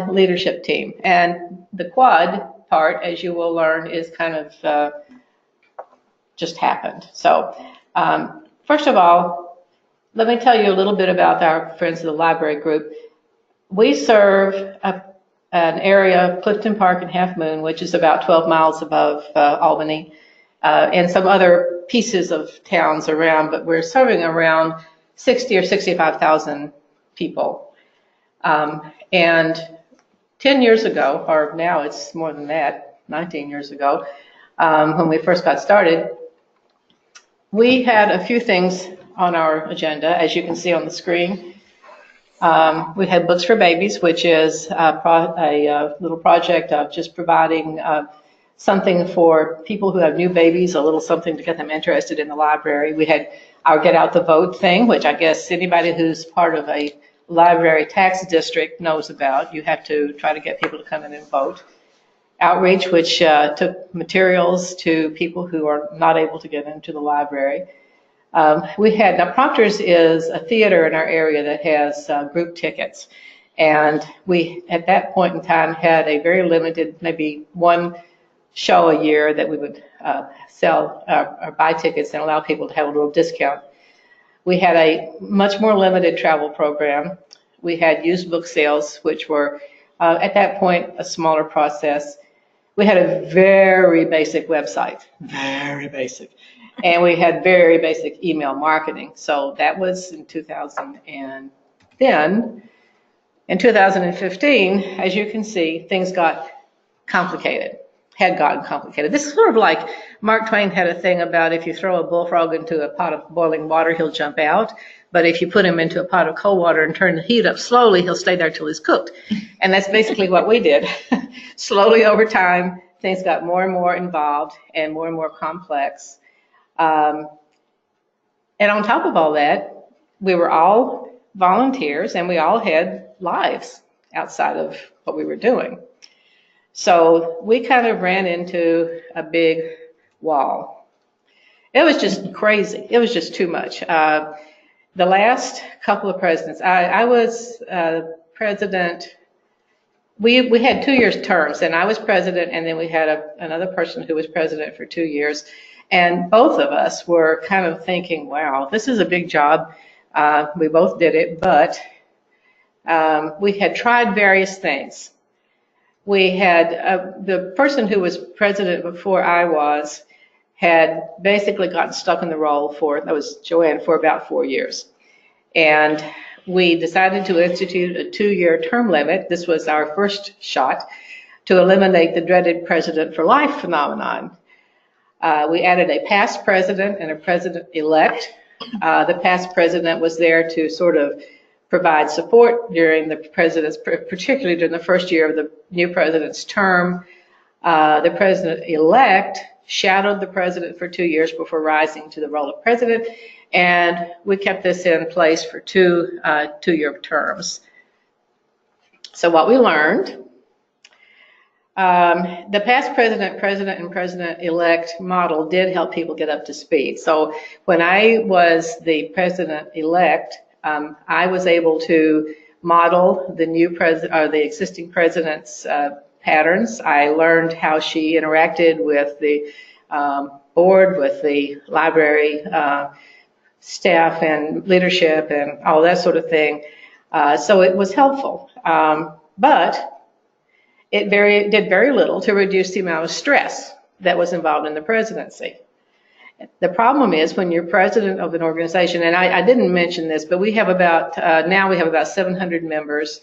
leadership team. And the quad part, as you will learn, is kind of just happened. So first of all, let me tell you a little bit about our Friends of the Library group. We serve an area, Clifton Park and Half Moon, which is about 12 miles above Albany, and some other pieces of towns around, but we're serving around 60 or 65,000 people. And 10 years ago, or now it's more than that, 19 years ago, when we first got started, we had a few things on our agenda, as you can see on the screen. We had Books for Babies, which is a little project of just providing something for people who have new babies, a little something to get them interested in the library. We had our Get Out the Vote thing, which I guess anybody who's part of a library tax district knows about. You have to try to get people to come in and vote. Outreach, which took materials to people who are not able to get into the library. Now Proctor's is a theater in our area that has group tickets. And we, at that point in time, had a very limited, maybe one show a year that we would sell or buy tickets and allow people to have a little discount. We had a much more limited travel program. We had used book sales, which were, at that point, a smaller process. We had a very basic website, very basic. And we had very basic email marketing. So that was in 2000. And then in 2015, as you can see, things got complicated, had gotten complicated. This is sort of like Mark Twain had a thing about if you throw a bullfrog into a pot of boiling water, he'll jump out. But if you put him into a pot of cold water and turn the heat up slowly, he'll stay there till he's cooked. And that's basically what we did. Slowly over time, things got more and more involved and more complex. And on top of all that, we were all volunteers and we all had lives outside of what we were doing. So we kind of ran into a big wall. It was just crazy. It was just too much. The last couple of presidents, I was president. We had 2-year terms, and I was president, and then we had another person who was president for 2 years. And both of us were kind of thinking, wow, this is a big job. We both did it, but we had tried various things. We had the person who was president before I was had basically gotten stuck in the role that was Joanne, for about 4 years. And we decided to institute a 2-year term limit. This was our first shot to eliminate the dreaded president for life phenomenon. We added a past president and a president-elect. The past president was there to sort of provide support during the president's, particularly during the first year of the new president's term. The president-elect shadowed the president for 2 years before rising to the role of president, and we kept this in place for two-year terms. So what we learned, the past president, and president-elect model did help people get up to speed. So when I was the president-elect, I was able to model the new president or the existing president's patterns. I learned how she interacted with the board, with the library staff and leadership and all that sort of thing. So it was helpful, but it did very little to reduce the amount of stress that was involved in the presidency. The problem is when you're president of an organization, and I didn't mention this, but we have about, now we have about 700 members,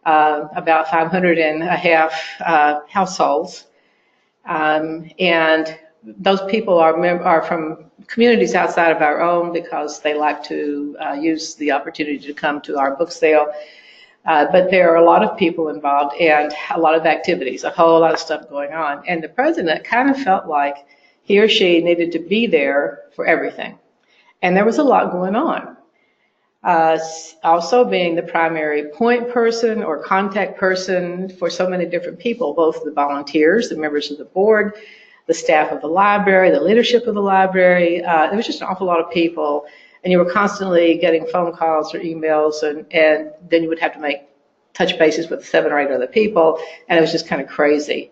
about 500 and a half households. And those people are from communities outside of our own because they like to use the opportunity to come to our book sale. But there are a lot of people involved and a lot of activities, a whole lot of stuff going on. And the president kind of felt like he or she needed to be there for everything. And there was a lot going on. Also being the primary point person or contact person for so many different people, both the volunteers, the members of the board, the staff of the library, the leadership of the library. There was just an awful lot of people, and you were constantly getting phone calls or emails, and then you would have to make touch bases with 7 or 8 other people, and it was just kind of crazy.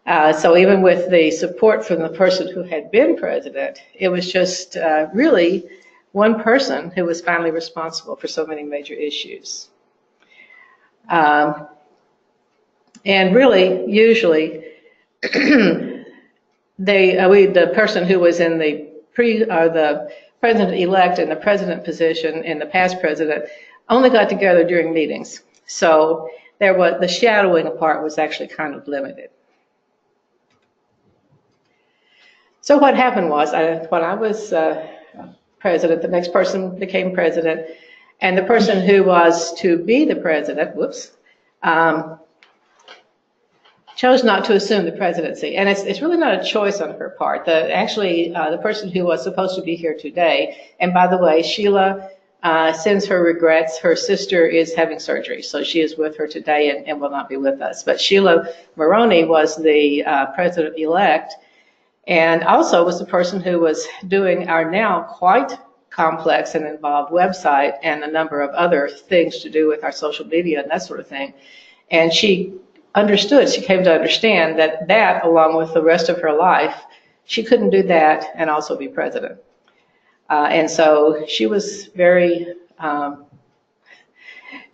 So even with the support from the person who had been president, it was just really one person who was finally responsible for so many major issues. And really, usually, the person who was in the president-elect and the president position and the past president only got together during meetings. So the shadowing part was actually kind of limited. So what happened was, when I was president, the next person became president, and the person who was to be the president, chose not to assume the presidency. And it's really not a choice on her part. The person who was supposed to be here today, and by the way, Sheila sends her regrets. Her sister is having surgery, so she is with her today and will not be with us. But Sheila Maroney was the president-elect, and also was the person who was doing our now quite complex and involved website and a number of other things to do with our social media and that sort of thing. And she came to understand that along with the rest of her life, she couldn't do that and also be president. And so she was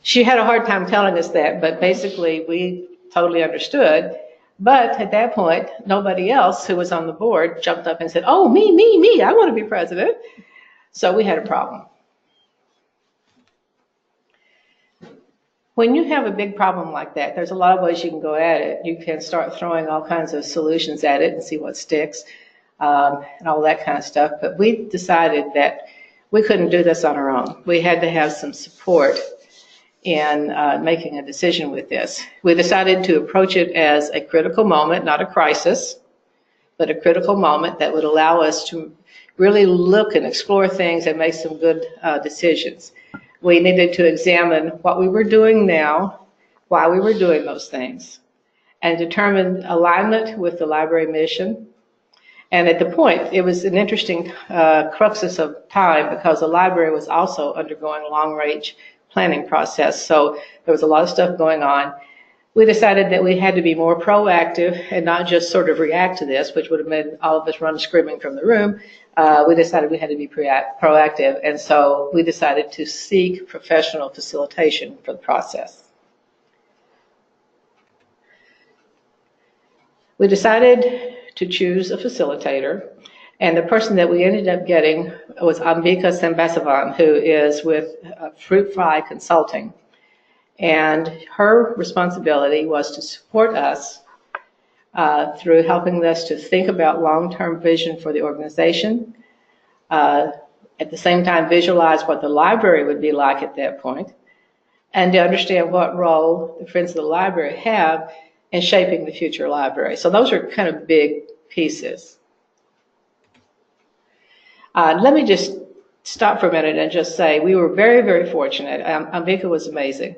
she had a hard time telling us that, but basically we totally understood. But at that point, nobody else who was on the board jumped up and said, oh, me, I want to be president. So we had a problem. When you have a big problem like that, there's a lot of ways you can go at it. You can start throwing all kinds of solutions at it and see what sticks and all that kind of stuff. But we decided that we couldn't do this on our own. We had to have some support in making a decision with this. We decided to approach it as a critical moment, not a crisis, but a critical moment that would allow us to really look and explore things and make some good decisions. We needed to examine what we were doing now, why we were doing those things, and determine alignment with the library mission. And at the point, it was an interesting cruxus of time because the library was also undergoing a long-range planning process. So there was a lot of stuff going on. We decided that we had to be more proactive and not just sort of react to this, which would have made all of us run screaming from the room. We decided we had to be proactive, and so we decided to seek professional facilitation for the process. We decided to choose a facilitator, and the person that we ended up getting was Ambika Sambasavan, who is with Fruitfly Consulting. And her responsibility was to support us through helping us to think about long-term vision for the organization, at the same time visualize what the library would be like at that point, and to understand what role the Friends of the Library have in shaping the future library. So those are kind of big pieces. Let me just stop for a minute and just say we were very, very fortunate. Ambika was amazing.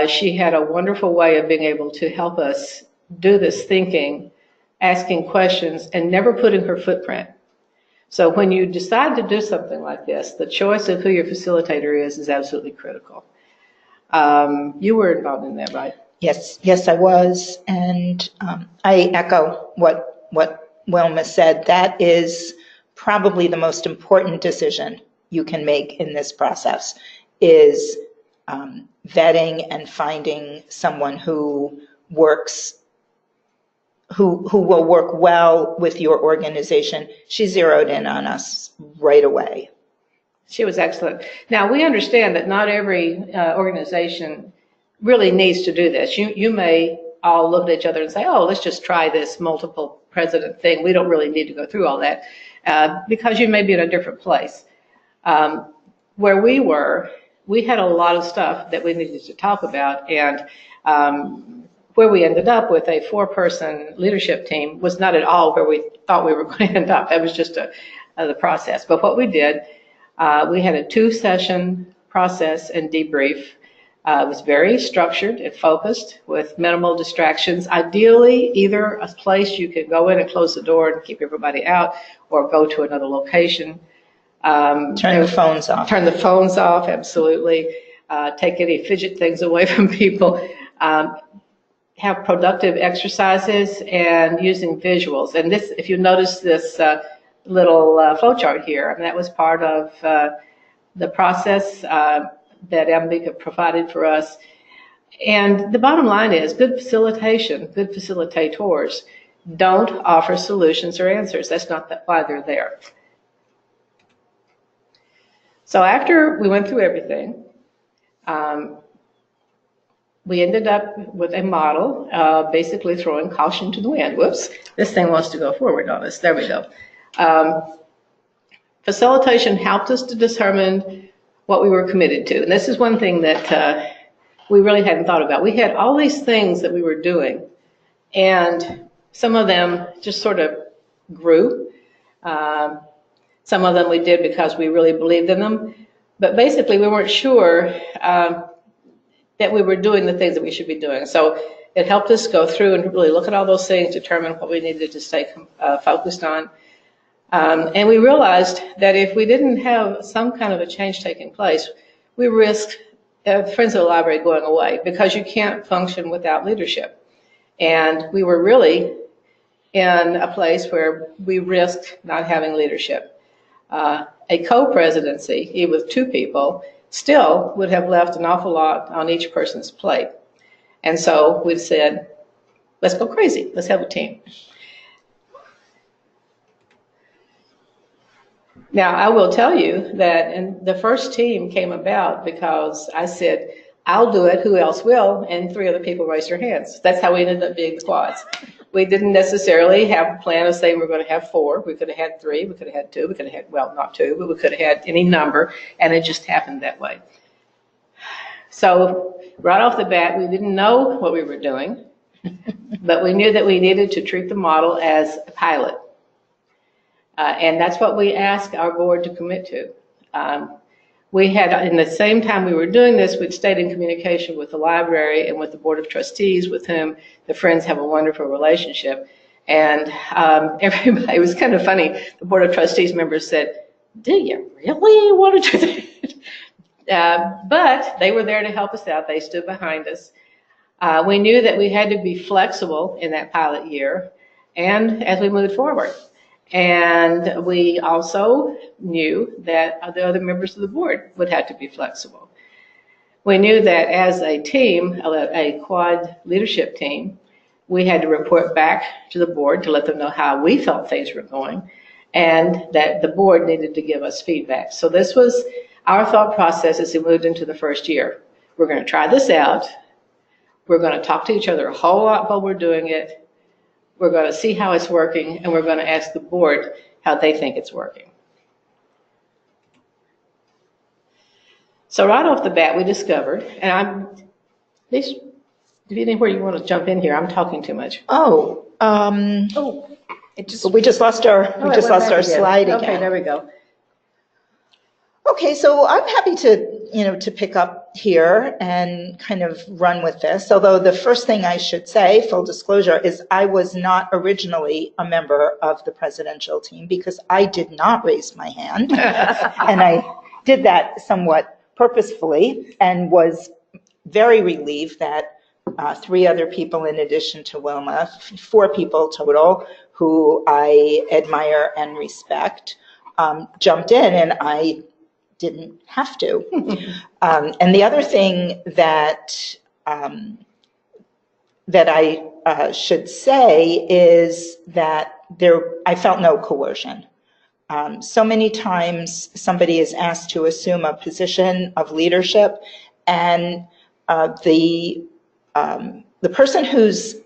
She had a wonderful way of being able to help us do this thinking, asking questions, and never putting her footprint. So when you decide to do something like this, the choice of who your facilitator is absolutely critical. You were involved in that, right? Yes, I was, and I echo what Wilma said. That is probably the most important decision you can make in this process, is vetting and finding someone who will work well with your organization. She zeroed in on us right away. She was excellent. Now, we understand that not every organization really needs to do this. You may all look at each other and say, oh, let's just try this multiple president thing. We don't really need to go through all that because you may be in a different place. Where we were, we had a lot of stuff that we needed to talk about, and where we ended up with a 4-person leadership team was not at all where we thought we were going to end up. That was just the process. But what we did, we had a 2-session process and debrief. It was very structured and focused with minimal distractions. Ideally, either a place you could go in and close the door and keep everybody out, or go to another location. Turn the phones off. Turn the phones off, absolutely. take any fidget things away from people, have productive exercises, and using visuals. And this, if you notice this little flow chart here, and that was part of the process that Ambika provided for us. And the bottom line is good facilitation, good facilitators don't offer solutions or answers. That's not why they're there. So after we went through everything, we ended up with a model, basically throwing caution to the wind. Whoops, this thing wants to go forward on us. There we go. Facilitation helped us to determine what we were committed to. And this is one thing that we really hadn't thought about. We had all these things that we were doing, and some of them just sort of grew. Some of them we did because we really believed in them. But basically, we weren't sure that we were doing the things that we should be doing. So it helped us go through and really look at all those things, determine what we needed to stay focused on. And we realized that if we didn't have some kind of a change taking place, we risked Friends of the Library going away, because you can't function without leadership. And we were really in a place where we risked not having leadership. A co-presidency, even with two people, still would have left an awful lot on each person's plate. And so we said, let's go crazy, let's have a team. Now, I will tell you that the first team came about because I said, I'll do it, who else will? And 3 other people raised their hands. That's how we ended up being squads. We didn't necessarily have a plan of saying we're going to have 4. We could have had 3, we could have had 2, we could have had, well, not 2, but we could have had any number, and it just happened that way. So right off the bat, we didn't know what we were doing, but we knew that we needed to treat the model as a pilot. And that's what we asked our board to commit to. We had, in the same time we were doing this, we'd stayed in communication with the library and with the board of trustees, with whom the Friends have a wonderful relationship. And everybody, it was kind of funny, the board of trustees members said, do you really want to do that? But they were there to help us out. They stood behind us. We knew that we had to be flexible in that pilot year and as we moved forward. And we also knew that the other members of the board would have to be flexible. We knew that as a team, a quad leadership team, we had to report back to the board to let them know how we felt things were going, and that the board needed to give us feedback. So this was our thought process as we moved into the first year. We're going to try this out. We're going to talk to each other a whole lot while we're doing it. We're going to see how it's working, and we're going to ask the board how they think it's working. So right off the bat, we discovered, and if you anywhere you want to jump in here, I'm talking too much. We just lost our slide again. Okay, there we go. Okay, so I'm happy to pick up here and kind of run with this. Although the first thing I should say, full disclosure, is I was not originally a member of the presidential team because I did not raise my hand. And I did that somewhat purposefully and was very relieved that 3 other people in addition to Wilma, 4 people total, who I admire and respect, jumped in, and I didn't have to. And the other thing that I should say is that I felt no coercion. So many times somebody is asked to assume a position of leadership, and the person who's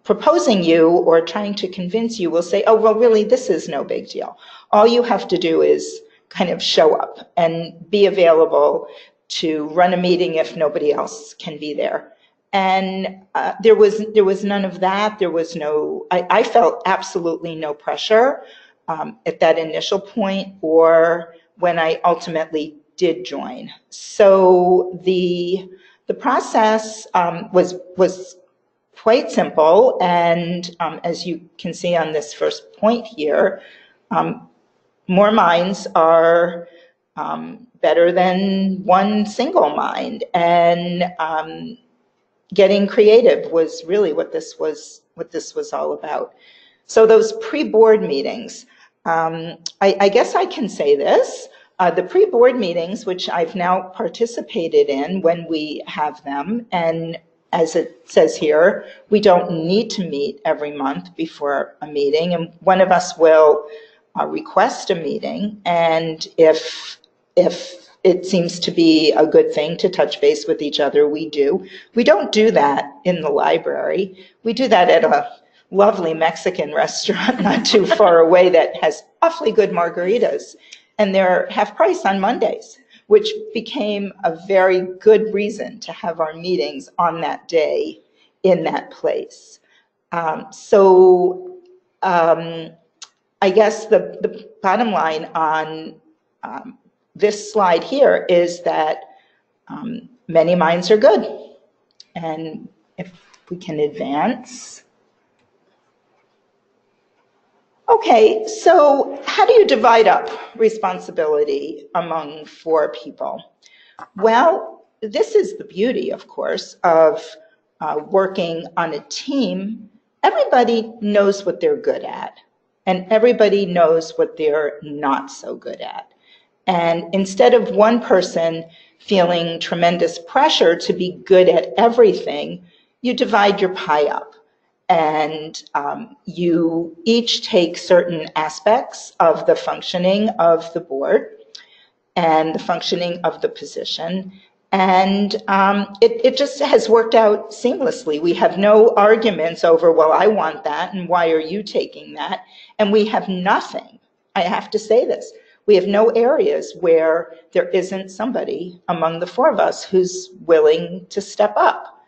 proposing you or trying to convince you will say, oh, well, really, this is no big deal. All you have to do is kind of show up and be available to run a meeting if nobody else can be there. And there was none of that. There was no, I felt absolutely no pressure at that initial point or when I ultimately did join. So the process was quite simple, and as you can see on this first point here, more minds are better than one single mind. And getting creative was really what this was all about. So those pre-board meetings, I guess I can say this. The pre-board meetings, which I've now participated in when we have them, and as it says here, we don't need to meet every month before a meeting, and one of us will request a meeting, and if it seems to be a good thing to touch base with each other, we do. We don't do that in the library. We do that at a lovely Mexican restaurant not too far away that has awfully good margaritas, and they're half price on Mondays, which became a very good reason to have our meetings on that day in that place. I guess the bottom line on this slide here is that many minds are good. And if we can advance. Okay, so how do you divide up responsibility among 4 people? Well, this is the beauty, of course, of working on a team. Everybody knows what they're good at, and everybody knows what they're not so good at. And instead of one person feeling tremendous pressure to be good at everything, you divide your pie up. And you each take certain aspects of the functioning of the board and the functioning of the position. And it just has worked out seamlessly. We have no arguments over, well, I want that, and why are you taking that? And we have nothing, I have to say this, we have no areas where there isn't somebody among the 4 of us who's willing to step up.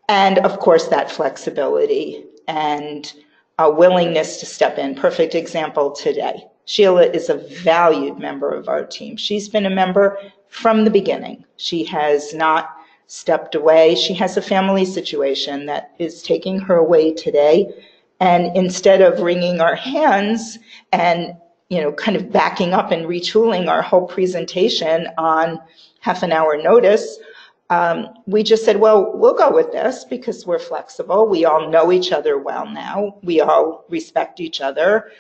And of course, that flexibility and a willingness to step in. Perfect example today. Sheila is a valued member of our team. She's been a member from the beginning. She has not stepped away. She has a family situation that is taking her away today. And instead of wringing our hands and, kind of backing up and retooling our whole presentation on half an hour notice, we just said, well, we'll go with this because we're flexible. We all know each other well now. We all respect each other.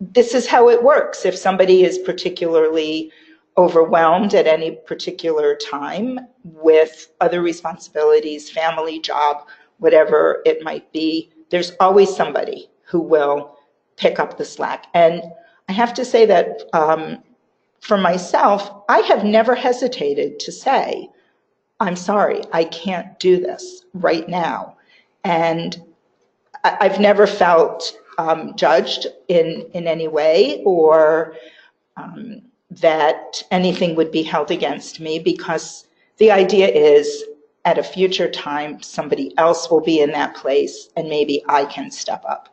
This is how it works. If somebody is particularly overwhelmed at any particular time with other responsibilities, family, job, whatever it might be, there's always somebody who will pick up the slack. And I have to say that for myself, I have never hesitated to say, I'm sorry, I can't do this right now. And I've never felt judged in any way or that anything would be held against me, because the idea is at a future time, somebody else will be in that place and maybe I can step up.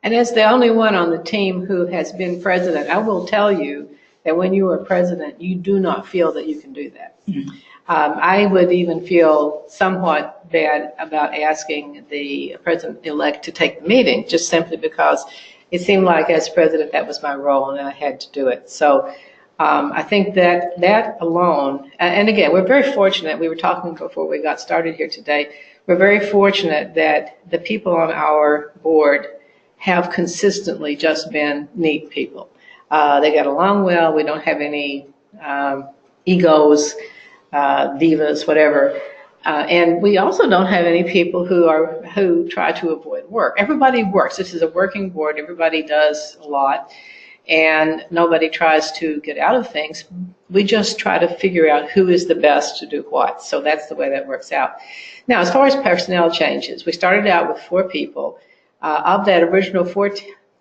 And as the only one on the team who has been president, I will tell you that when you are president, you do not feel that you can do that. Mm-hmm. I would even feel somewhat bad about asking the president-elect to take the meeting, just simply because it seemed like as president that was my role and I had to do it. So I think that alone, and again, we're very fortunate, we were talking before we got started here today, we're very fortunate that the people on our board have consistently just been neat people. They get along well. We don't have any egos, divas, whatever. And we also don't have any people who try to avoid work. Everybody works. This is a working board. Everybody does a lot. And nobody tries to get out of things. We just try to figure out who is the best to do what. So that's the way that works out. Now, as far as personnel changes, we started out with 4 people. Of that original 4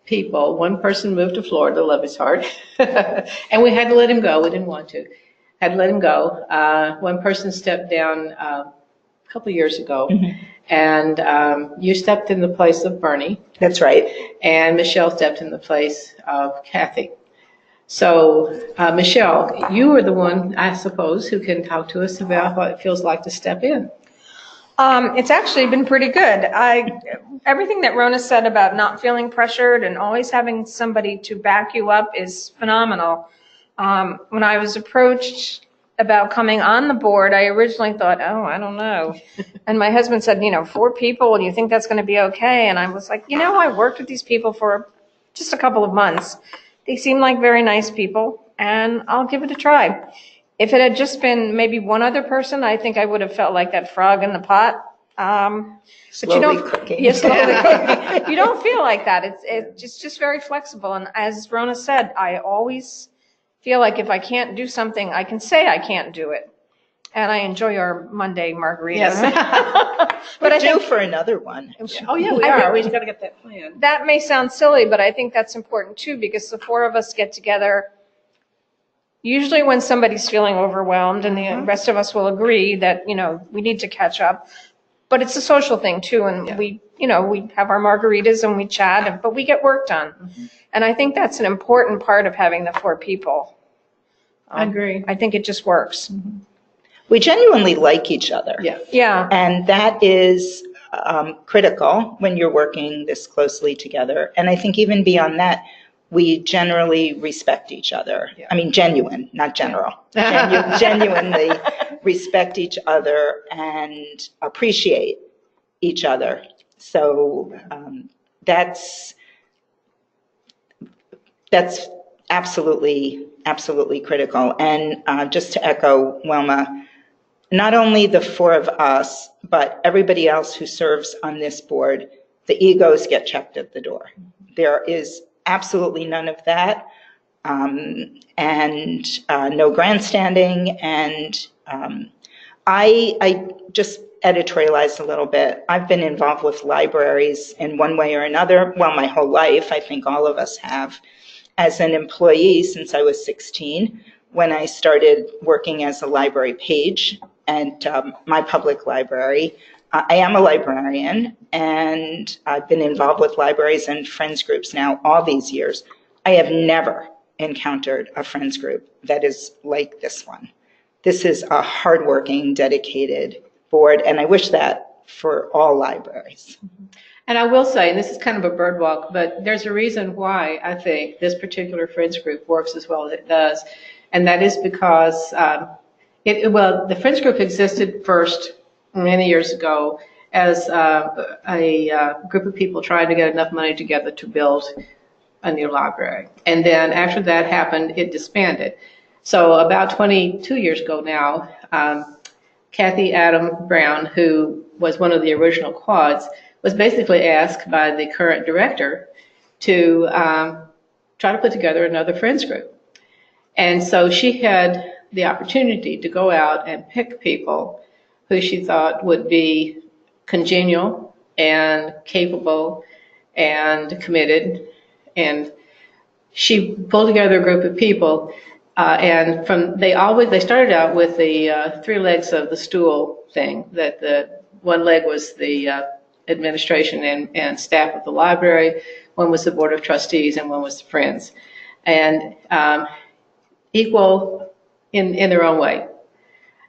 people, 1 person moved to Florida, love his heart, and we had to let him go. We didn't want to. Had to let him go. 1 person stepped down a couple of years ago, mm-hmm. and you stepped in the place of Bernie. That's right. And Michelle stepped in the place of Kathy. So, Michelle, you are the one, I suppose, who can talk to us about what it feels like to step in. It's actually been pretty good. Everything that Rona said about not feeling pressured and always having somebody to back you up is phenomenal. When I was approached about coming on the board, I originally thought, oh, I don't know. And my husband said, 4 people, and you think that's going to be okay? And I was like, I worked with these people for just a couple of months. They seem like very nice people, and I'll give it a try. If it had just been maybe one other person, I think I would have felt like that frog in the pot. But you don't, cooking. yeah, slowly cooking. You don't feel like that. It's just very flexible. And as Rona said, I always feel like if I can't do something, I can say I can't do it. And I enjoy our Monday margaritas. Yes. But we're due for another one. Oh, yeah, we are. We just got to get that plan. That may sound silly, but I think that's important too, because the 4 of us get together usually when somebody's feeling overwhelmed, and the rest of us will agree that, we need to catch up. But it's a social thing too, and we have our margaritas and we chat, but we get work done. And I think that's an important part of having the 4 people. I agree. I think it just works. We genuinely like each other. Yeah. And that is critical when you're working this closely together. And I think even beyond that, we generally respect each other. I mean, genuine, not general. Genuinely respect each other and appreciate each other. So that's absolutely critical. And just to echo Wilma, not only the 4 of us, but everybody else who serves on this board, the egos get checked at the door. There is absolutely none of that, and no grandstanding. And I just editorialized a little bit. I've been involved with libraries in one way or another, well, my whole life. I think all of us have. As an employee since I was 16, when I started working as a library page at my public library. I am a librarian, and I've been involved with libraries and friends groups now all these years. I have never encountered a friends group that is like this one. This is a hardworking, dedicated board, and I wish that for all libraries. And I will say, and this is kind of a bird walk, but there's a reason why I think this particular friends group works as well as it does, and that is because the friends group existed first many years ago as a group of people trying to get enough money together to build a new library. And then after that happened, it disbanded. So about 22 years ago now, Kathy Adam Brown, who was one of the original quads, was basically asked by the current director to try to put together another friends group. And so she had the opportunity to go out and pick people who she thought would be congenial and capable and committed. And she pulled together a group of people, and they started out with the 3 legs of the stool thing, that the one leg was the administration and staff of the library, one was the board of trustees, and one was the friends. And equal in their own way.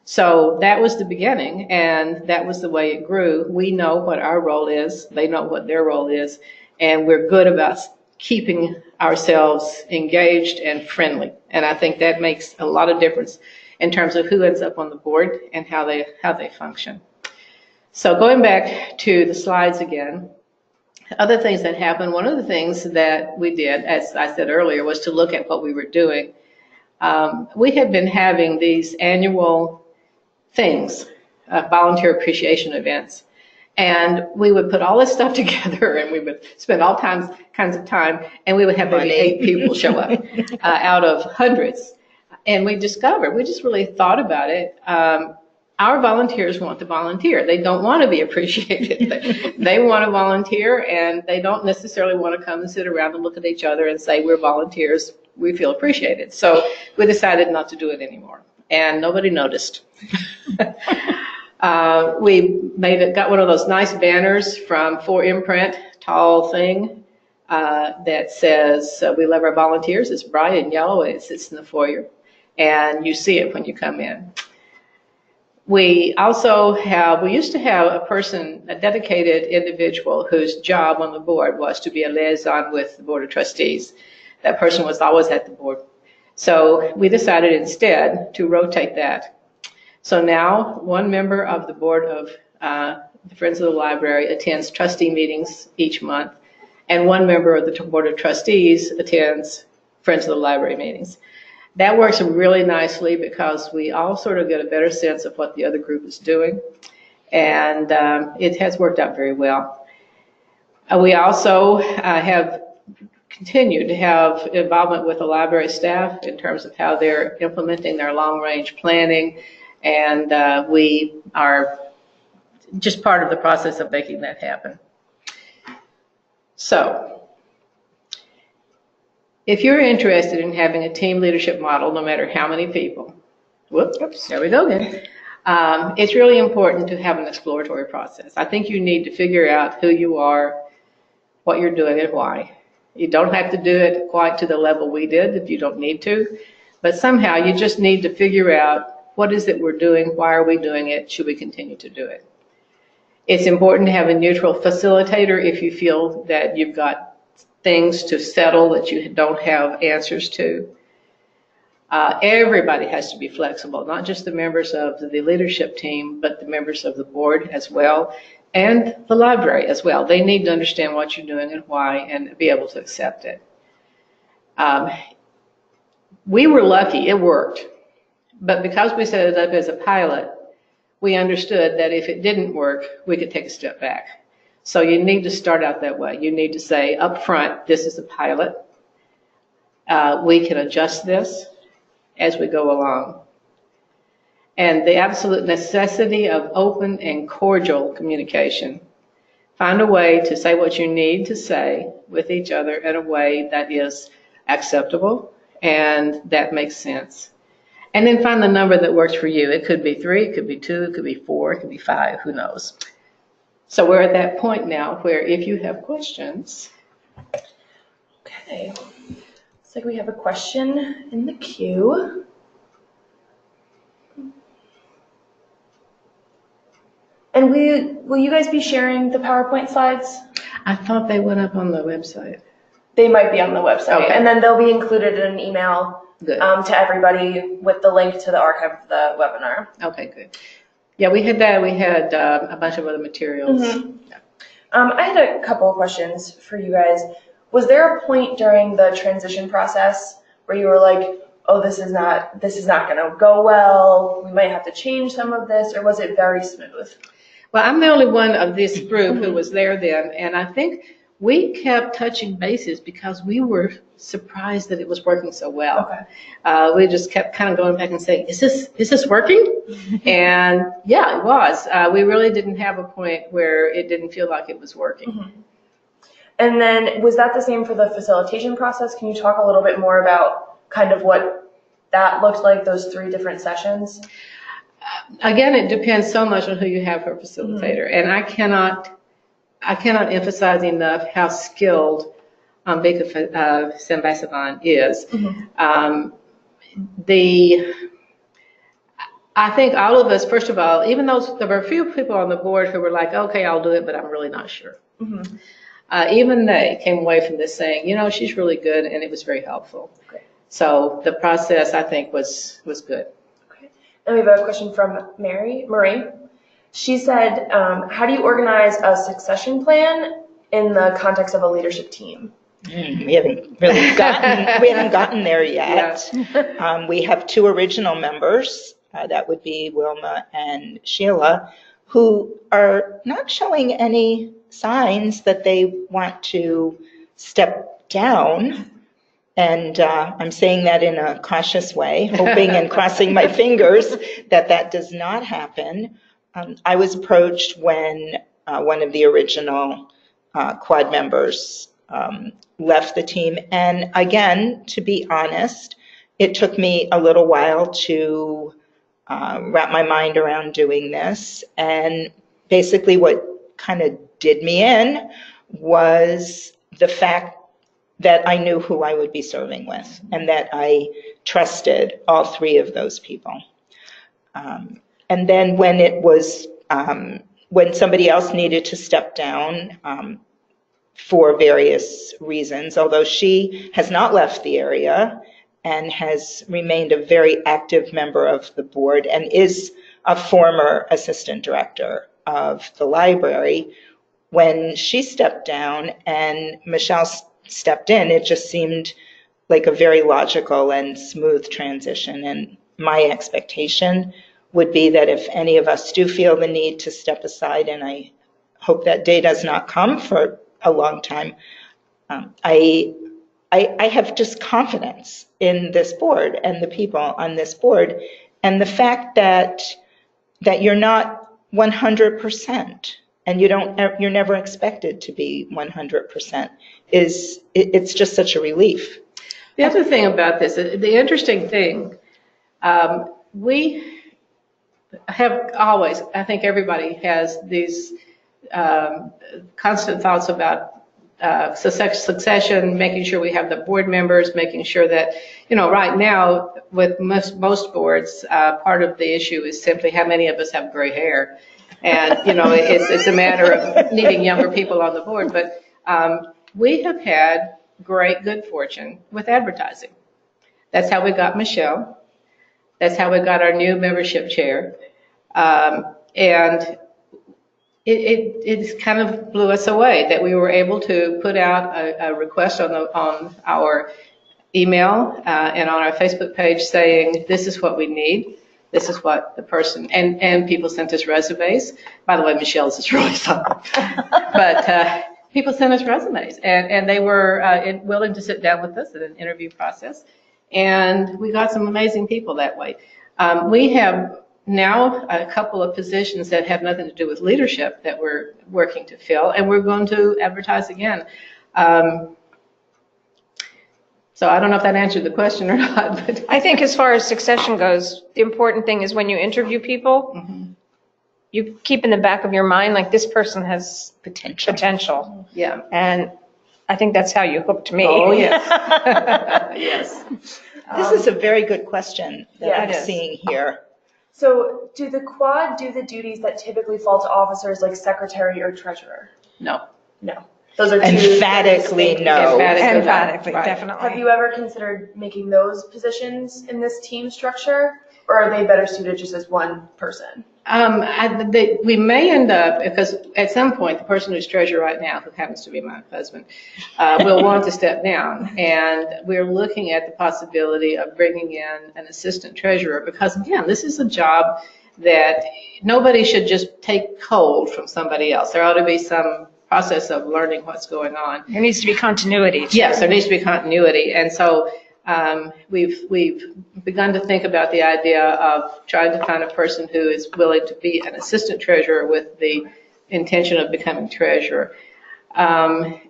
So that was the beginning, and that was the way it grew. We know what our role is, they know what their role is, and we're good about keeping ourselves engaged and friendly. And I think that makes a lot of difference in terms of who ends up on the board and how they function. So going back to the slides again, other things that happened, one of the things that we did, as I said earlier, was to look at what we were doing. We had been having these annual things, volunteer appreciation events, and we would put all this stuff together, and we would spend all kinds of time, and we would have maybe 8 people show up out of hundreds. And we just really thought about it. Our volunteers want to volunteer. They don't want to be appreciated. They want to volunteer, and they don't necessarily want to come and sit around and look at each other and say, we're volunteers, we feel appreciated. So we decided not to do it anymore, and nobody noticed. We got one of those nice banners from 4Imprint, tall thing, that says, we love our volunteers. It's bright and yellow, and it sits in the foyer, and you see it when you come in. We used to have a dedicated individual whose job on the board was to be a liaison with the Board of Trustees. That person was always at the board. So we decided instead to rotate that. So now one member of the board of the Friends of the Library attends trustee meetings each month, and one member of the Board of Trustees attends Friends of the Library meetings. That works really nicely because we all sort of get a better sense of what the other group is doing, and it has worked out very well. We also have continued to have involvement with the library staff in terms of how they're implementing their long-range planning, and we are just part of the process of making that happen. So, if you're interested in having a team leadership model, no matter how many people, whoops, there we go again, it's really important to have an exploratory process. I think you need to figure out who you are, what you're doing, and why. You don't have to do it quite to the level we did if you don't need to, but somehow you just need to figure out what is it we're doing, why are we doing it, should we continue to do it. It's important to have a neutral facilitator if you feel that you've got things to settle that you don't have answers to. Everybody has to be flexible, not just the members of the leadership team, but the members of the board as well, and the library as well. They need to understand what you're doing and why, and be able to accept it. We were lucky, it worked. But because we set it up as a pilot, we understood that if it didn't work, we could take a step back. So you need to start out that way. You need to say up front, this is a pilot. We can adjust this as we go along. And the absolute necessity of open and cordial communication. Find a way to say what you need to say with each other in a way that is acceptable and that makes sense. And then find the number that works for you. It could be 3, it could be 2, it could be 4, it could be 5, who knows. So we're at that point now where if you have questions. Okay, looks like we have a question in the queue. And will you guys be sharing the PowerPoint slides? I thought they went up on the website. They might be on the website, Okay. And then they'll be included in an email to everybody with the link to the archive of the webinar. Okay, good. Yeah, we had that. We had a bunch of other materials. Mm-hmm. Yeah. I had a couple of questions for you guys. Was there a point during the transition process where you were like, oh, this is not going to go well, we might have to change some of this, or was it very smooth? Well, I'm the only one of this group who was there then, and I think we kept touching bases because we were surprised that it was working so well. Okay. We just kept kind of going back and saying, is this working? And yeah, it was. We really didn't have a point where it didn't feel like it was working. Mm-hmm. And then was that the same for the facilitation process? Can you talk a little bit more about kind of what that looked like, those 3 different sessions? Again, it depends so much on who you have for facilitator. Mm-hmm. And I cannot emphasize enough how skilled Ambika Sambasivan is. Mm-hmm. I think all of us, first of all, even though there were a few people on the board who were like, okay, I'll do it, but I'm really not sure. Mm-hmm. Even they came away from this saying, you know, she's really good, and it was very helpful. Okay. So the process, I think, was good. Okay. And we have a question from Marie. She said, how do you organize a succession plan in the context of a leadership team? We haven't really gotten there yet. Yeah. We have 2 original members, that would be Wilma and Sheila, who are not showing any signs that they want to step down. And I'm saying that in a cautious way, hoping and crossing my fingers that does not happen. I was approached when one of the original quad members left the team. And again, to be honest, it took me a little while to wrap my mind around doing this. And basically what kind of did me in was the fact that I knew who I would be serving with and that I trusted all 3 of those people. And then when it was, when somebody else needed to step down for various reasons, although she has not left the area and has remained a very active member of the board and is a former assistant director of the library, when she stepped down and Michelle stepped in, it just seemed like a very logical and smooth transition. And my expectation would be that if any of us do feel the need to step aside, and I hope that day does not come for a long time, I have just confidence in this board and the people on this board, and the fact that you're not 100%, and you're never expected to be 100%, it's just such a relief. The other thing about this, the interesting thing, we have always, I think everybody has these constant thoughts about succession, making sure we have the board members, making sure that, right now with most boards, part of the issue is simply how many of us have gray hair. And, it's a matter of needing younger people on the board. But we have had good fortune with advertising. That's how we got Michelle. That's how we got our new membership chair. And it kind of blew us away that we were able to put out a request on our email and on our Facebook page saying, this is what we need. This is what the person, and people sent us resumes. By the way, Michelle's is really fun. But people sent us resumes, and they were willing to sit down with us in an interview process. And we got some amazing people that way. We have now a couple of positions that have nothing to do with leadership that we're working to fill, and we're going to advertise again. So I don't know if that answered the question or not. But I think as far as succession goes, the important thing is when you interview people, you keep in the back of your mind, like, this person has potential. Yeah. And I think that's how you hooked me. Oh, yes. Yes. This is a very good question that Yeah, I'm it is. seeing here. So do the quad do the duties that typically fall to officers like secretary or treasurer? No. No. Those are two Emphatically distinct- no. Emphatically, Right. definitely. Have you ever considered making those positions in this team structure, or are they better suited just as one person? We may end up, because at some point, the person who's treasurer right now, who happens to be my husband, will want to step down. And we're looking at the possibility of bringing in an assistant treasurer, because, again, this is a job that nobody should just take cold from somebody else. There ought to be some process of learning what's going on. There needs to be continuity. Yes, there needs to be continuity. And so we've begun to think about the idea of trying to find a person who is willing to be an assistant treasurer with the intention of becoming treasurer. The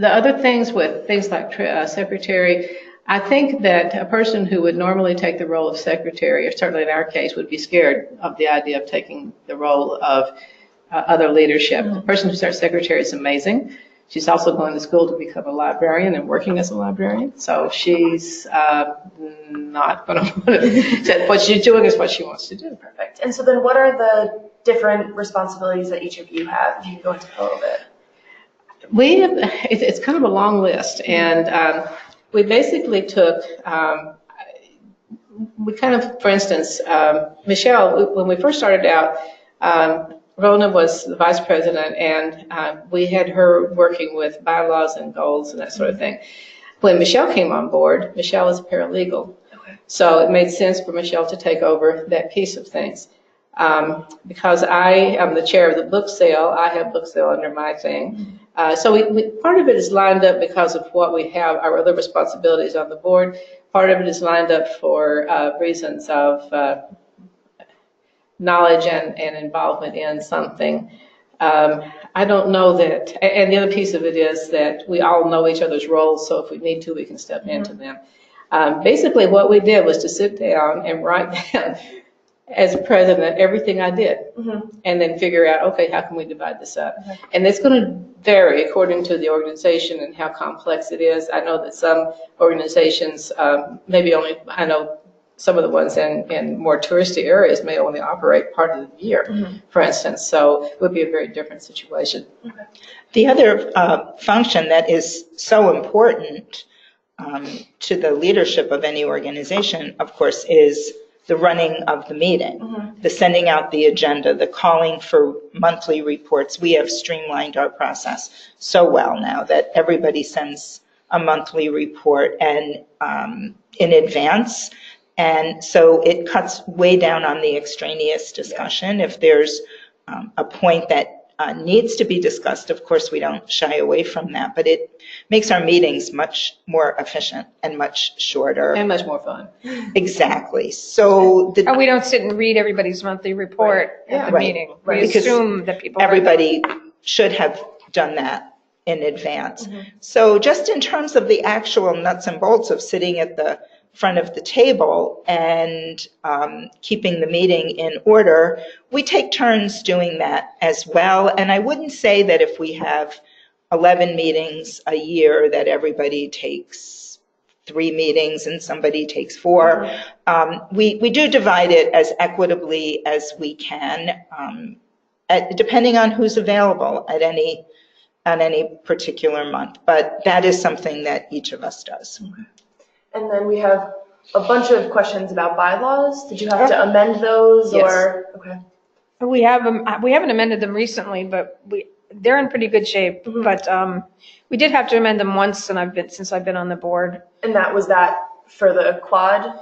other things with things like secretary, I think that a person who would normally take the role of secretary, or certainly in our case, would be scared of the idea of taking the role of other leadership. The person who starts secretary is amazing. She's also going to school to become a librarian and working as a librarian. So she's not going to, what she's doing is what she wants to do. Perfect. And so then what are the different responsibilities that each of you have? If you can go into a little bit. It's kind of a long list. And we basically took, we kind of, for instance, Michelle, when we first started out, Rona was the vice president, and we had her working with bylaws and goals and that sort of thing. When Michelle came on board, Michelle is a paralegal. Okay. So it made sense for Michelle to take over that piece of things. Because I am the chair of the book sale, I have book sale under my thing. So part of it is lined up because of what we have, our other responsibilities on the board. Part of it is lined up for reasons of knowledge and involvement in something. I don't know that, and the other piece of it is that we all know each other's roles, so if we need to, we can step into them. Basically, what we did was to sit down and write down, as president, everything I did, and then figure out, okay, how can we divide this up? And it's going to vary according to the organization and how complex it is. I know that some organizations, maybe only, I know some of the ones in more touristy areas may only operate part of the year, for instance. So it would be a very different situation. The other function that is so important to the leadership of any organization, of course, is the running of the meeting, the sending out the agenda, the calling for monthly reports. We have streamlined our process so well now that everybody sends a monthly report and in advance. And so it cuts way down on the extraneous discussion. If there's a point that needs to be discussed, of course, we don't shy away from that, but it makes our meetings much more efficient and much shorter. And much more fun. Exactly. So we don't sit and read everybody's monthly report at the meeting. We assume that people everybody should have done that in advance. So just in terms of the actual nuts and bolts of sitting at the front of the table and keeping the meeting in order, we take turns doing that as well. And I wouldn't say that if we have 11 meetings a year that everybody takes 3 meetings and somebody takes 4. We do divide it as equitably as we can, depending on who's available at any particular month. But that is something that each of us does. And then we have a bunch of questions about bylaws. Did you have to amend those or? Okay. We haven't amended them recently, but they're in pretty good shape. But we did have to amend them once, and since I've been on the board. And that was for the quad?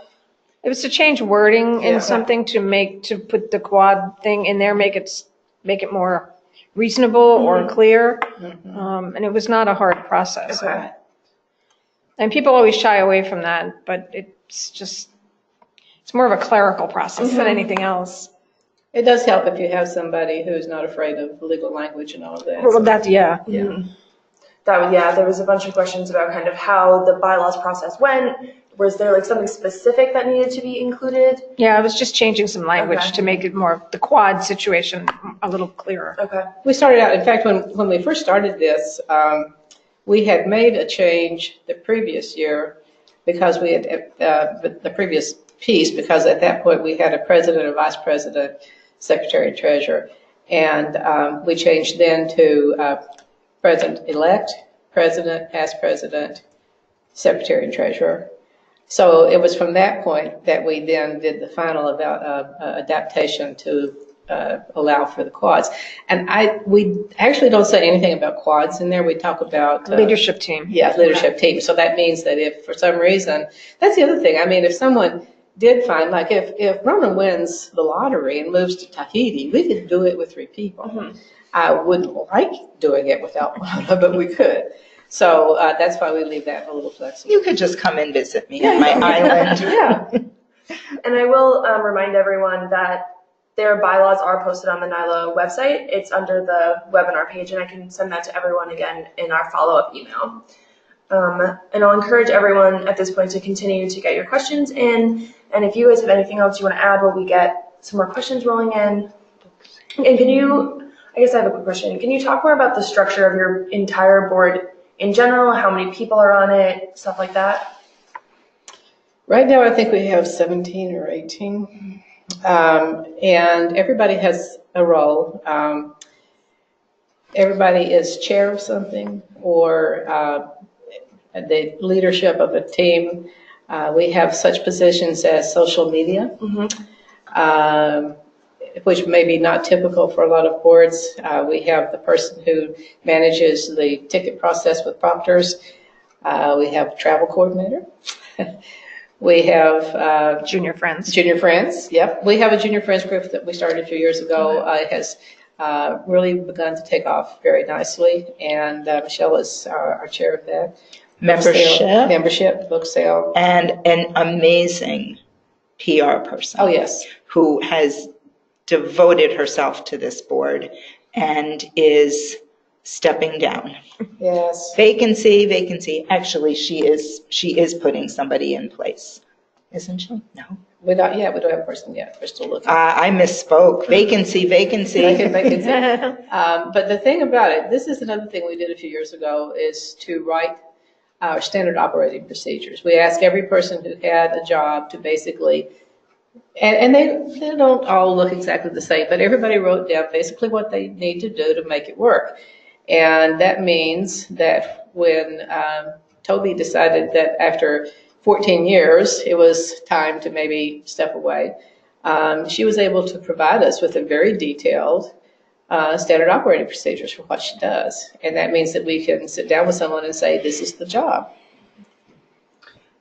It was to change wording in something to put the quad thing in there, make it more reasonable or clear. And it was not a hard process. Okay. And people always shy away from that, but it's more of a clerical process than anything else. It does help if you have somebody who's not afraid of legal language and all of that. Well, that's, Yeah. There was a bunch of questions about kind of how the bylaws process went. Was there like something specific that needed to be included? Yeah, I was just changing some language to make it more, the quad situation, a little clearer. Okay. We started out, in fact, when we first started this, we had made a change the previous year because we had, the previous piece, because at that point we had a president, a vice president, secretary, and treasurer. And we changed then to president-elect, president, past president, secretary, and treasurer. So it was from that point that we then did the final adaptation to allow for the quads. And we actually don't say anything about quads in there. We talk about leadership team. Yeah, leadership team. So that means that if for some reason, that's the other thing. I mean, if someone did find, like if Rona wins the lottery and moves to Tahiti, we could do it with 3 people. I wouldn't like doing it without Rona, but we could. So that's why we leave that a little flexible. You could just come and visit me at my island. Yeah. And I will remind everyone that their bylaws are posted on the NYLA website. It's under the webinar page, and I can send that to everyone again in our follow-up email. And I'll encourage everyone at this point to continue to get your questions in. And if you guys have anything else you want to add while we get some more questions rolling in. And I guess I have a quick question. Can you talk more about the structure of your entire board in general, how many people are on it, stuff like that? Right now, I think we have 17 or 18. And everybody has a role. Everybody is chair of something or the leadership of a team. We have such positions as social media, which may be not typical for a lot of boards. We have the person who manages the ticket process with proctors. We have a travel coordinator. We have Junior Friends. Junior Friends, yep. We have a Junior Friends group that we started a few years ago. It has really begun to take off very nicely, and Michelle is our chair of that. Membership, book sale. And an amazing PR person. Oh, yes. Who has devoted herself to this board and is stepping down. Yes. Vacancy. Actually, she is putting somebody in place, isn't she? No. We don't have a person yet. We're still looking. I misspoke. Vacancy. But the thing about it, this is another thing we did a few years ago, is to write our standard operating procedures. We ask every person who had a job to basically, and they don't all look exactly the same, but everybody wrote down basically what they need to do to make it work. And that means that when Toby decided that after 14 years it was time to maybe step away, she was able to provide us with a very detailed standard operating procedures for what she does. And that means that we can sit down with someone and say, this is the job.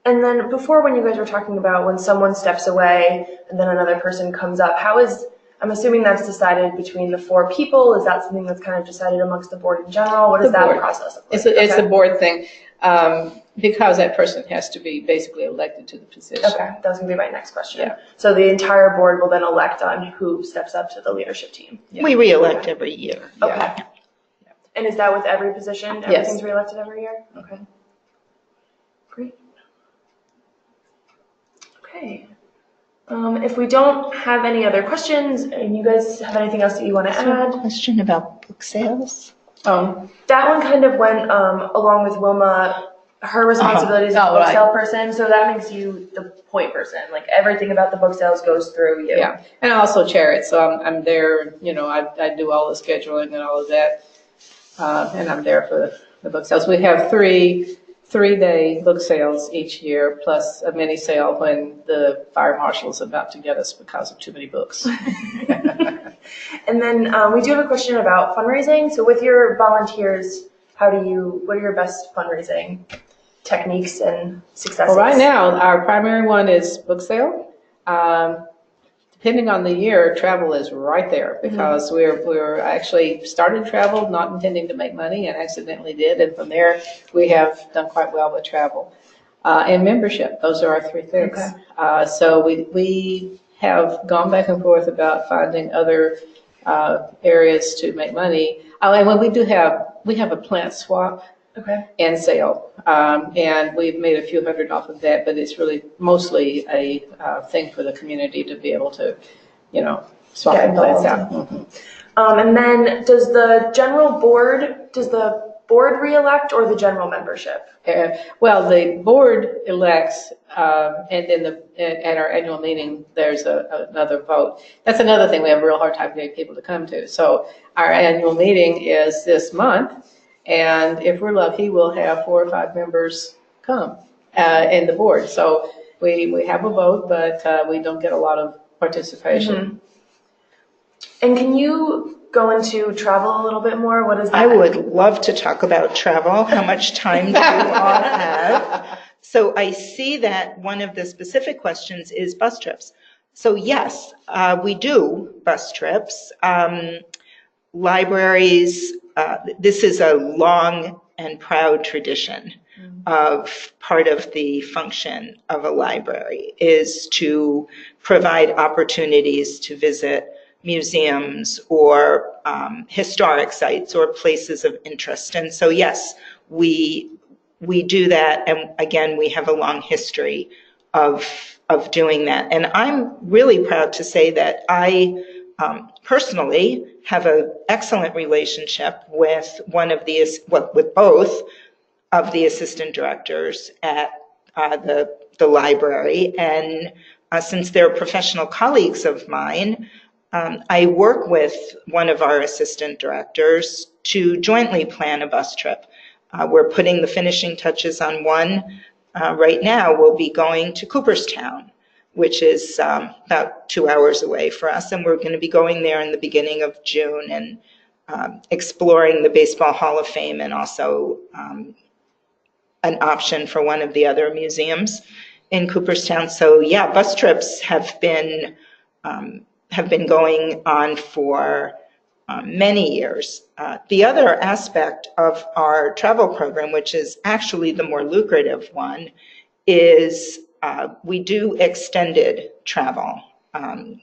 And then before, when you guys were talking about when someone steps away and then another person comes up, I'm assuming that's decided between the 4 people. Is that something that's kind of decided amongst the board in general? What does that process look like? It's a board thing, because that person has to be basically elected to the position. Okay, that was going to be my next question. Yeah. So the entire board will then elect on who steps up to the leadership team? Yeah. We re-elect every year. Okay. Yeah. And is that with every position? Yes. Everything's re-elected every year? Okay. Great. Okay. If we don't have any other questions, and you guys have anything else that you want to add? Question about book sales? That one kind of went along with Wilma. Her responsibility is a book sale person, so that makes you the point person. Like everything about the book sales goes through you. Yeah, and I also chair it, so I'm there. I do all the scheduling and all of that, and I'm there for the book sales. We have three-day book sales each year, plus a mini sale when the fire marshal is about to get us because of too many books. And then we do have a question about fundraising. So with your volunteers, what are your best fundraising techniques and successes? Well, right now, our primary one is book sale. Depending on the year, travel is right there because we're actually started travel not intending to make money and accidentally did. And from there, we have done quite well with travel. And membership, those are our 3 things. Okay. So we have gone back and forth about finding other areas to make money. And when we have a plant swap and sale, and we've made a few hundred off of that, but it's really mostly a thing for the community to be able to, swap the plants out. Mm-hmm. And then does the board re-elect or the general membership? Well, the board elects, and then at our annual meeting, there's another vote. That's another thing we have a real hard time getting people to come to. So our annual meeting is this month, and if we're lucky, we'll have 4 or 5 members come in the board. So we have a vote, but we don't get a lot of participation. Mm-hmm. And can you go into travel a little bit more? What is that? I would love to talk about travel. How much time do you all have? So I see that one of the specific questions is bus trips. So yes, we do bus trips. Libraries, this is a long and proud tradition of part of the function of a library is to provide opportunities to visit museums or historic sites or places of interest. And so, yes, we do that. And again, we have a long history of doing that. And I'm really proud to say that I personally have an excellent relationship with with both of the assistant directors at the library. And since they're professional colleagues of mine, I work with one of our assistant directors to jointly plan a bus trip. We're putting the finishing touches on one. Right now, we'll be going to Cooperstown, which is about 2 hours away for us. And we're going to be going there in the beginning of June and exploring the Baseball Hall of Fame and also an option for one of the other museums in Cooperstown. So yeah, bus trips have been going on for many years. The other aspect of our travel program, which is actually the more lucrative one, is we do extended travel.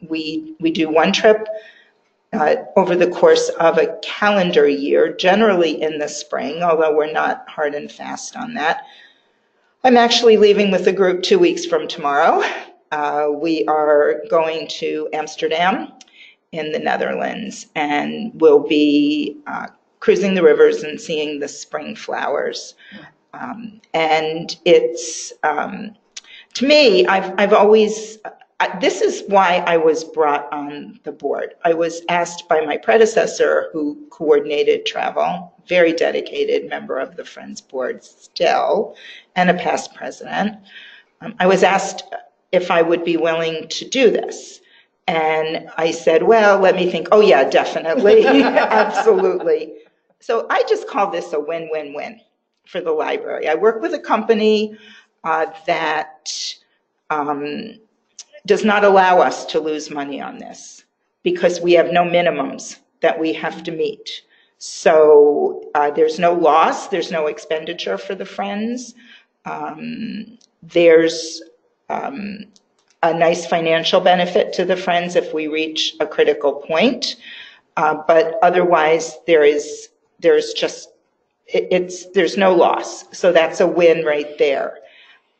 We do one trip over the course of a calendar year, generally in the spring, although we're not hard and fast on that. I'm actually leaving with a group 2 weeks from tomorrow. We are going to Amsterdam in the Netherlands, and we'll be cruising the rivers and seeing the spring flowers. And it's, to me, I've always, this is why I was brought on the board. I was asked by my predecessor, who coordinated travel, very dedicated member of the Friends Board still, and a past president. I was asked if I would be willing to do this. And I said, well, let me think. Oh, yeah, definitely. Absolutely. So I just call this a win-win-win for the library. I work with a company that does not allow us to lose money on this because we have no minimums that we have to meet. So there's no loss, there's no expenditure for the Friends. There's a nice financial benefit to the Friends if we reach a critical point. But otherwise, there's no loss. So that's a win right there.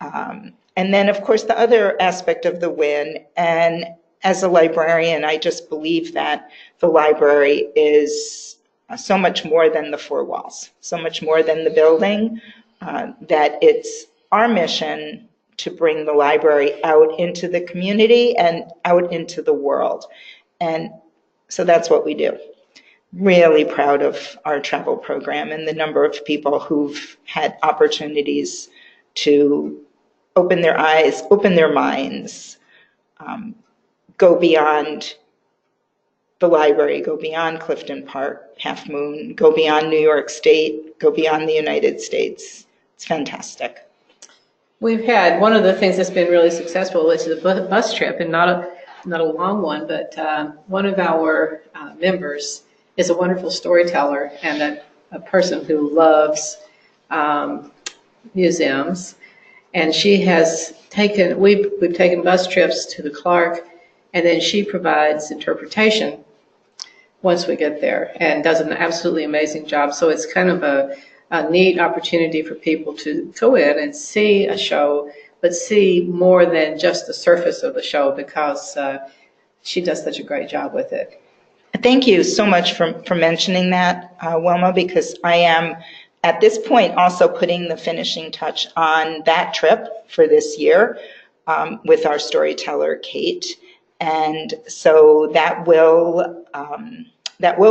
And then, of course, the other aspect of the win, and as a librarian, I just believe that the library is so much more than the four walls, so much more than the building, that it's our mission to bring the library out into the community and out into the world. And so that's what we do. Really proud of our travel program and the number of people who've had opportunities to open their eyes, open their minds, go beyond the library, go beyond Clifton Park, Half Moon, go beyond New York State, go beyond the United States. It's fantastic. We've had, one of the things that's been really successful is the bus trip, and not a long one, but one of our members is a wonderful storyteller and a person who loves museums. And she has taken, we've taken bus trips to the Clark, and then she provides interpretation once we get there and does an absolutely amazing job. So it's kind of a neat opportunity for people to go in and see a show, but see more than just the surface of the show, because she does such a great job with it. Thank you so much for mentioning that, Wilma, because I am at this point also putting the finishing touch on that trip for this year with our storyteller, Kate. And so that will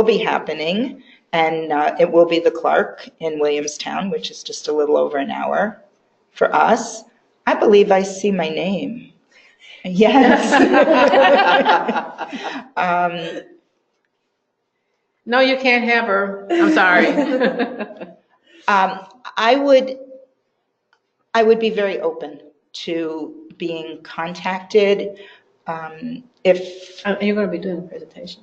be happening. And it will be the Clark in Williamstown, which is just a little over an hour for us. I believe I see my name. Yes. No, you can't have her. I'm sorry. I would be very open to being contacted if... You're going to be doing a presentation.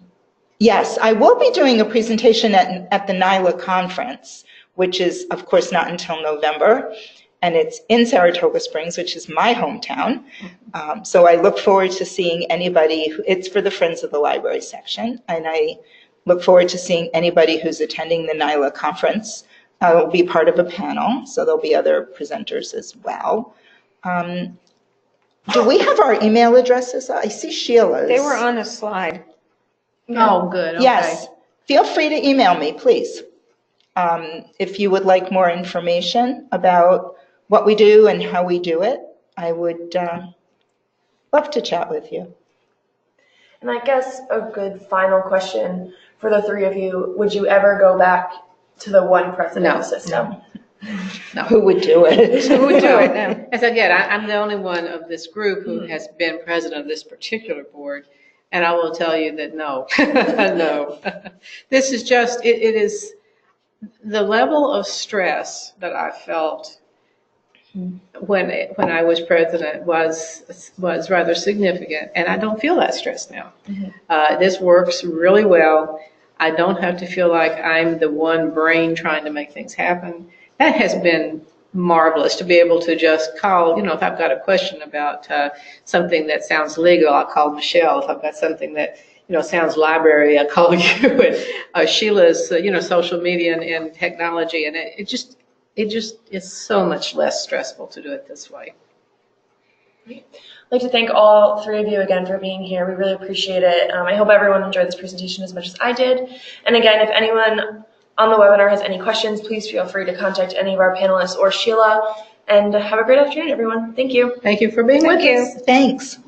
Yes, I will be doing a presentation at the NYLA conference, which is, of course, not until November, and it's in Saratoga Springs, which is my hometown. So I look forward to seeing anybody. It's for the Friends of the Library section, and I look forward to seeing anybody who's attending the NYLA conference. I'll be part of a panel, so there'll be other presenters as well. Do we have our email addresses? I see Sheila's. They were on a slide. Oh, good. Okay. Yes. Feel free to email me, please. If you would like more information about what we do and how we do it, I would love to chat with you. And I guess a good final question for the three of you: would you ever go back to the one president system? No. Who would do it? Who would do it now? As again, I'm the only one of this group who has been president of this particular board, and I will tell you that no, no. This is just, it is the level of stress that I felt when I was president was rather significant, and I don't feel that stress now. Mm-hmm. This works really well. I don't have to feel like I'm the one brain trying to make things happen. That has been marvelous, to be able to just call, if I've got a question about something that sounds legal, I'll call Michelle. If I've got something that, sounds library, I'll call you. And Sheila's, social media and technology. And it just is so much less stressful to do it this way. I'd like to thank all three of you again for being here. We really appreciate it. I hope everyone enjoyed this presentation as much as I did. And again, if anyone on the webinar has any questions, please feel free to contact any of our panelists or Sheila. And have a great afternoon, everyone. Thank you. Thank you for being with us. Thank you. Thanks.